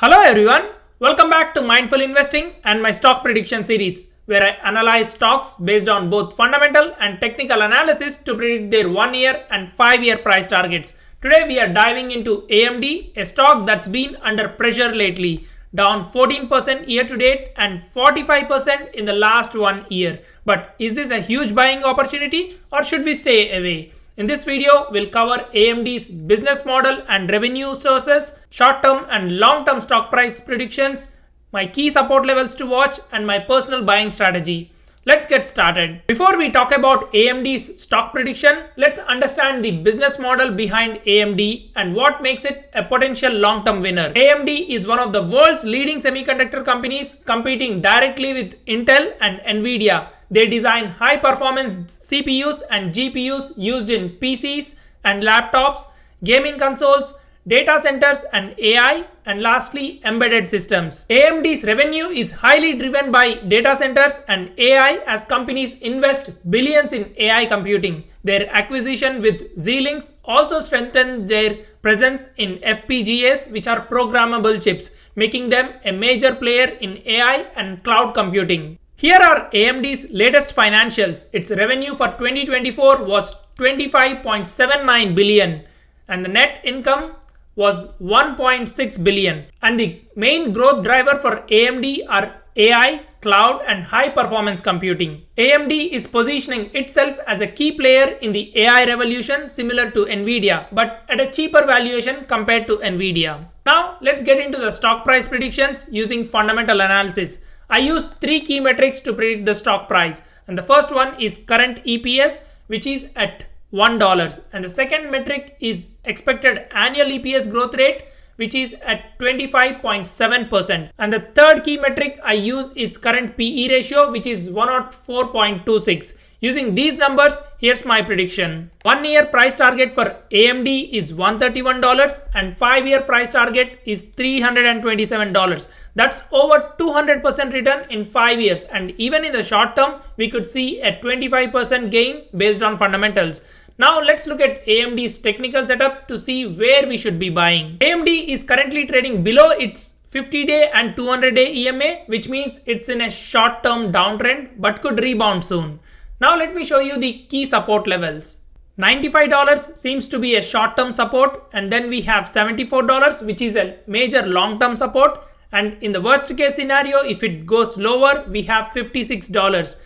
Hello everyone, welcome back to Mindful Investing and my stock prediction series where I analyze stocks based on both fundamental and technical analysis to predict their 1 year and 5 year price targets. Today we are diving into AMD, a stock that's been under pressure lately, down 14% year to date and 45% in the last 1 year. But is this a huge buying opportunity or should we stay away? In this video, we'll cover AMD's business model and revenue sources, short-term and long-term stock price predictions, my key support levels to watch, and my personal buying strategy. Let's get started. Before we talk about AMD's stock prediction, let's understand the business model behind AMD and what makes it a potential long-term winner. AMD is one of the world's leading semiconductor companies competing directly with Intel and Nvidia. They design high-performance CPUs and GPUs used in PCs and laptops, gaming consoles, data centers and AI, and lastly, embedded systems. AMD's revenue is highly driven by data centers and AI as companies invest billions in AI computing. Their acquisition with Xilinx also strengthened their presence in FPGAs, which are programmable chips, making them a major player in AI and cloud computing. Here are AMD's latest financials. Its revenue for 2024 was 25.79 billion and the net income was 1.6 billion. And the main growth driver for AMD are AI, cloud and high performance computing. AMD is positioning itself as a key player in the AI revolution similar to Nvidia, but at a cheaper valuation compared to Nvidia. Now let's get into the stock price predictions using fundamental analysis. I used 3 key metrics to predict the stock price, and the first one is current EPS, which is at $1, and the second metric is expected annual EPS growth rate, which is at 25.7%, and the third key metric I use is current PE ratio, which is 104.26. Using these numbers, here's my prediction. 1 year price target for AMD is $131 and 5 year price target is $327. That's over 200% return in 5 years, and even in the short term, we could see a 25% gain based on fundamentals. Now let's look at AMD's technical setup to see where we should be buying. AMD is currently trading below its 50-day and 200-day EMA, which means it's in a short-term downtrend but could rebound soon. Now let me show you the key support levels. $95 seems to be a short-term support, and then we have $74, which is a major long-term support, and in the worst case scenario, if it goes lower, we have $56.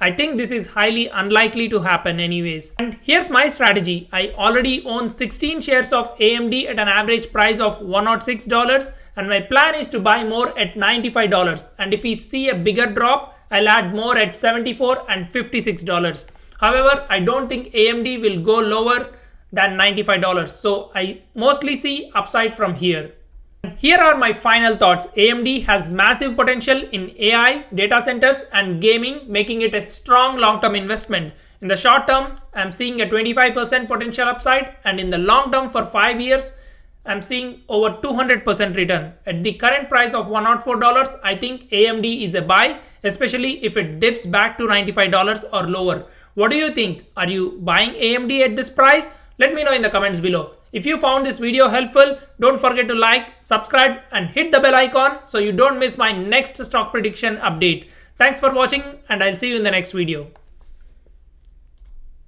I think this is highly unlikely to happen anyways. And here's my strategy. I already own 16 shares of AMD at an average price of $106, and my plan is to buy more at $95. And if we see a bigger drop, I'll add more at $74 and $56. However, I don't think AMD will go lower than $95. So I mostly see upside from here. Here are my final thoughts. AMD has massive potential in AI, data centers and gaming, making it a strong long-term investment. In the short term, I'm seeing a 25% potential upside, and in the long term for 5 years, I'm seeing over 200% return. At the current price of $104, I think AMD is a buy, especially if it dips back to $95 or lower. What do you think? Are you buying AMD at this price? Let me know in the comments below. If you found this video helpful, don't forget to like, subscribe and hit the bell icon so you don't miss my next stock prediction update. Thanks for watching and I'll see you in the next video.